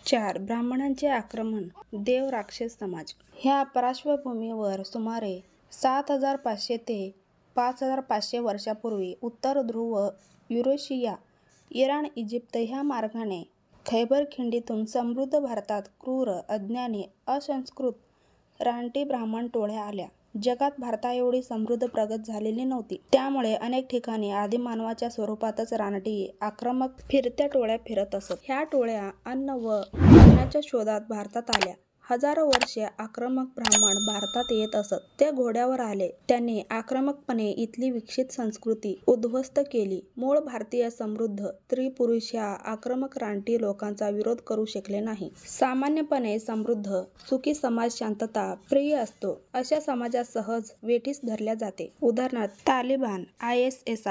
4. ब्राह्मणांचे आक्रमण. देव राक्षस समाज. ह्या पार्श्वभूमीवर सुमारे 7500 ते 5500 वर्षापूर्वी उत्तर ध्रुव, युरेशिया, इराण, इजिप्त ह्या मार्गाने खैबर खिंडीतून समृद्ध भारतात क्रूर, अज्ञानी, असंस्कृत रानटी ब्राह्मण टोळ्या आल्या. जगात भारताएवढी समृद्ध प्रगत झालेली नव्हती. त्यामुळे अनेक ठिकाणी आदिमानवाच्या स्वरूपातच रानटी, आक्रमक फिरत्या टोळ्या फिरत असत. ह्या टोळ्या अन्न व भोजनाच्या शोधात भारतात आल्या. हजारो वर्षे आक्रमक ब्राह्मण भारतात येत असत. ते घोड्यावर आले. त्यांनी आक्रमकपणे इथली विकसित संस्कृती उद्ध्वस्त केली. मूळ भारतीय समृद्ध स्त्री-पुरुष ह्या आक्रमक रानटी लोकांचा विरोध करू शकले नाही. सामान्यपणे समृद्ध, सुखी समाज शांतता प्रिय असतो. अशा समाजात सहज वेठीस धरल्या जाते. उदाहरणार्थ तालिबान, ISIS,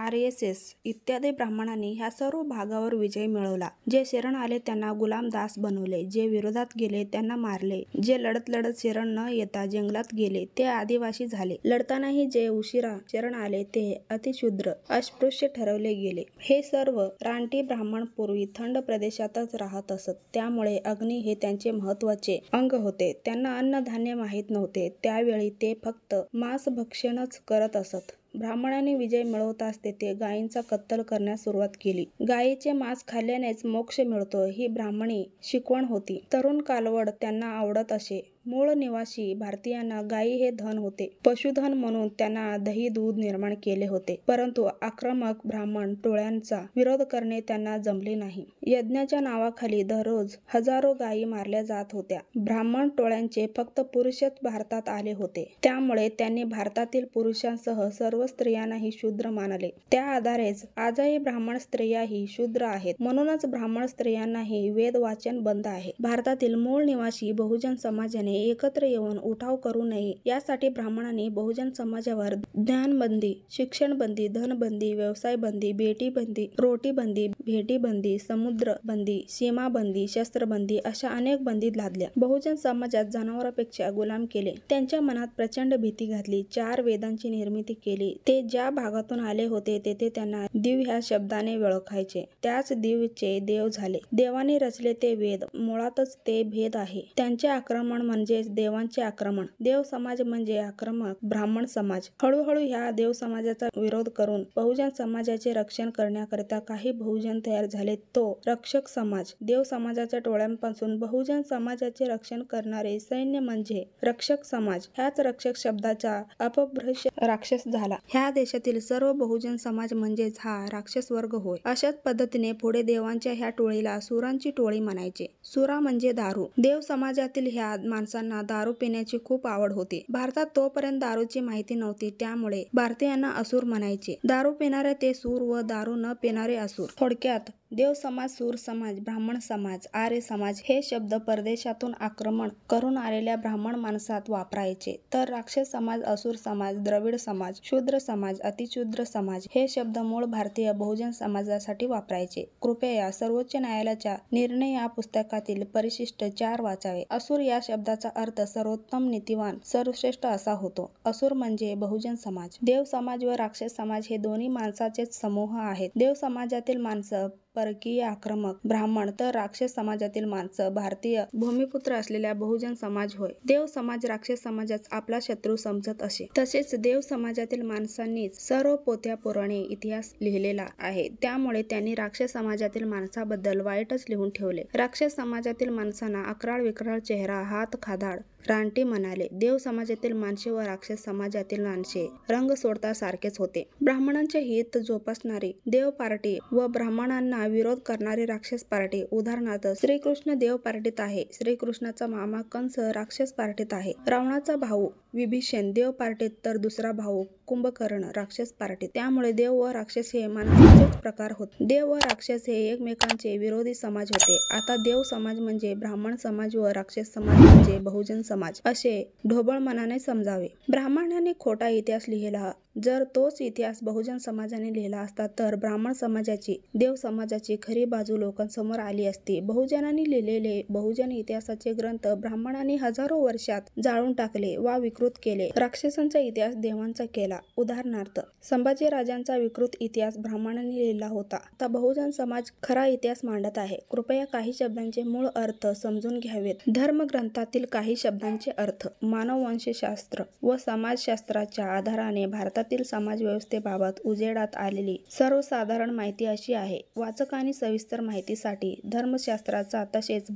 RSS इत्यादी ब्राह्मणांनी ह्या सर्व भागावर विजय मिळवला. जे शरण आले त्यांना गुलाम दास बनवले. जे विरोधात गेले त्यांना मारले. जे लढत शरण न येता जंगलात गेले ते आदिवासी झाले. लढतानाही जे उशिरा शरण आले ते अतिशूद्र, अस्पृश्य ठरवले गेले. हे सर्व रानटी ब्राह्मण पूर्वी थंड प्रदेशातच राहत असत. त्यामुळे अग्नी हे त्यांचे महत्त्वाचे अंग होते. त्यांना अन्नधान्य माहीत नव्हते. त्यावेळी ते फक्त मांसभक्षणच करत असत. ब्राह्मणांनी विजय मिळवताच तेथे गायींचा कत्तल करण्यास सुरुवात केली. गायीचे मांस खाल्ल्यानेच मोक्ष मिळतो ही ब्राह्मणी शिकवण होती. तरुण कालवड त्यांना आवडत असे. मूळ निवासी भारतीयांना गायी हे धन होते. पशुधन म्हणून त्यांना दही दूध निर्माण केले होते. परंतु आक्रमक ब्राह्मण टोळ्यांचा विरोध करणे त्यांना जमले नाही. यज्ञाच्या नावाखाली दररोज हजारो गायी मारल्या जात होत्या. ब्राह्मण टोळ्यांचे फक्त पुरुषच भारतात आले होते. त्यामुळे त्यांनी भारतातील पुरुषांसह सर्व स्त्रियांनाही शूद्र मानले. त्या आधारेच आजही ब्राह्मण स्त्रियाही शूद्र आहेत. म्हणूनच ब्राह्मण स्त्रियांनाही वेद वाचन बंद आहे. भारतातील मूळ निवासी बहुजन समाजाने एकत्र येऊन उठाव करू नये यासाठी ब्राह्मणांनी बहुजन समाजावर ज्ञानबंदी, शिक्षणबंदी, धनबंदी, व्यवसायबंदी, बेटीबंदी, रोटीबंदी, भेटीबंदी, समुद्रबंदी, सीमाबंदी, शस्त्रबंदी अशा अनेक बंदी लादल्या. बहुजन समाजात जनावरांपेक्षा गुलाम केले. त्यांच्या मनात प्रचंड भीती घातली. 4 वेदांची निर्मिती केली. ते ज्या भागातून आले होते तेथे त्यांना दिव ह्या शब्दाने ओळखायचे. त्याच दिवचे देव झाले. देवाने रचले ते वेद. मुळातच ते भेद आहे. त्यांचे आक्रमण म्हणजेच देवांचे आक्रमण. देव समाज म्हणजे आक्रमक ब्राह्मण समाज. हळूहळू ह्या देव समाजाचा विरोध करून बहुजन समाजाचे रक्षण करण्याकरिता काही बहुजन तयार झाले. तो रक्षक समाज. देव समाजाच्या टोळ्यांपासून बहुजन समाजाचे रक्षण करणारे सैन्य म्हणजे रक्षक समाज. ह्याच रक्षक शब्दाचा अपभ्रंश राक्षस झाला. ह्या देशातील सर्व बहुजन समाज म्हणजेच हा राक्षस वर्ग होय. अशाच पद्धतीने पुढे देवांच्या ह्या टोळीला सुरांची टोळी म्हणायचे. सुरा म्हणजे दारू. देव समाजातील ह्या माणसांना दारू पिण्याची खूप आवड होती. भारतात तोपर्यंत दारूची माहिती नव्हती. त्यामुळे भारतीयांना असुर म्हणायचे. दारू पिणारे ते सूर व दारू न पिणारे असुर. थोडक्यात देव समाज, सूर समाज, ब्राह्मण समाज, आर्य समाज हे शब्द परदेशातून आक्रमण करून आलेल्या ब्राह्मण माणसात वापरायचे. तर राक्षस समाज, असुर समाज, द्रविड समाज, शूद्र समाज, अतिशूद्र समाज हे शब्द मूळ भारतीय बहुजन समाजासाठी वापरायचे. कृपया सर्वोच्च न्यायालयाच्या निर्णय या पुस्तकातील परिशिष्ट 4 वाचावे. असुर या शब्दाचा अर्थ सर्वोत्तम, नीतिवान, सर्वश्रेष्ठ असा होतो. असुर म्हणजे बहुजन समाज. देव समाज व राक्षस समाज हे दोन्ही माणसाचेच समूह आहेत. देव समाजातील माणसं परकीय आक्रमक ब्राह्मण तर राक्षस समाजातील माणसं भारतीय भूमिपुत्र असलेल्या बहुजन समाज होय. देव समाज राक्षस समाजास आपला शत्रू समजत असे. तसेच देव समाजातील माणसांनीच सर्व पोथ्या पुराणे इतिहास लिहिलेला आहे. त्यामुळे त्यांनी राक्षस समाजातील माणसाबद्दल वाईटच लिहून ठेवले. राक्षस समाजातील माणसांना अक्राळ विक्राळ चेहरा, हात खादाड, रानटी म्हणाले. देव समाजातील माणसे व राक्षस समाजातील माणसे रंग सोडता सारखेच होते. ब्राह्मणांचे हित जोपासणारी देव पार्टी व ब्राह्मणांना विरोध करणारी राक्षस पार्टी. उदाहरणार्थ श्रीकृष्ण देव पार्टीत आहे. श्रीकृष्णाचा मामा कंस राक्षस पार्टीत आहे. रावणाचा भाऊ विभीषण देव पार्टीत तर दुसरा भाऊ कुंभकर्ण राक्षस पार्टीत. त्यामुळे देव व राक्षस हे माणसांचेच प्रकार होते. देव व राक्षस हे एकमेकांचे विरोधी समाज होते. आता देव समाज म्हणजे ब्राह्मण समाज व राक्षस समाज म्हणजे बहुजन समाज असे ढोबळ मनाने समजावे. ब्राह्मणांनी खोटा इतिहास लिहिला. जर तोच इतिहास बहुजन समाजाने लिहिला असता तर ब्राह्मण समाजाची, देव समाजाची खरी बाजू लोकांसमोर आली असती. बहुजनांनी लिहिलेले बहुजन इतिहासाचे ग्रंथ ब्राह्मणांनी हजारो वर्षात जाळून टाकले वा विकृत विकृत केले. राक्षसांचा इतिहास देवांचा केला. उदाहरणार्थ संभाजी राजांचा विकृत इतिहास ब्राह्मणांनी लिहिला होता. आता बहुजन समाज खरा इतिहास मांडत आहे. कृपया काही शब्दांचे मूळ अर्थ समजून घ्यावेत. धर्मग्रंथातील काही शब्दांचे अर्थ. मानववंशशास्त्र व समाजशास्त्राच्या आधाराने भारतातील समाजव्यवस्थेबाबत उजेडात आलेली सर्वसाधारण माहिती अशी आहे. वाचकांनी सविस्तर माहितीसाठी धर्मशास्त्राचा तसेच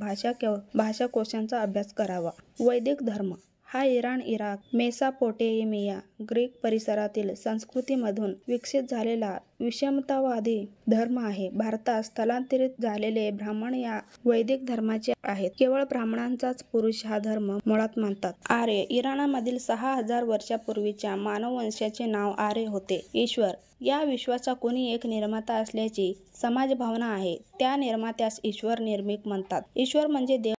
भाषाकोशांचा अभ्यास करावा. वैदिक धर्म हा इराण, इराक, मेसोपोटेमिया, ग्रीक परिसरातील संस्कृतीमधून विकसित झालेला विषमतावादी धर्म आहे. भारतात स्थलांतरित झालेले ब्राह्मण या वैदिक धर्माचे आहेत. केवळ ब्राह्मणांचाच पुरुष हा धर्म मुळात मानतात. आर्य इराणामधील 6000 वर्षापूर्वीच्या मानववंशाचे नाव आर्य होते. ईश्वर या विश्वाचा कोणी एक निर्माता असल्याची समाजभावना आहे. त्या निर्मात्यास ईश्वर निर्मिक म्हणतात. ईश्वर म्हणजे देव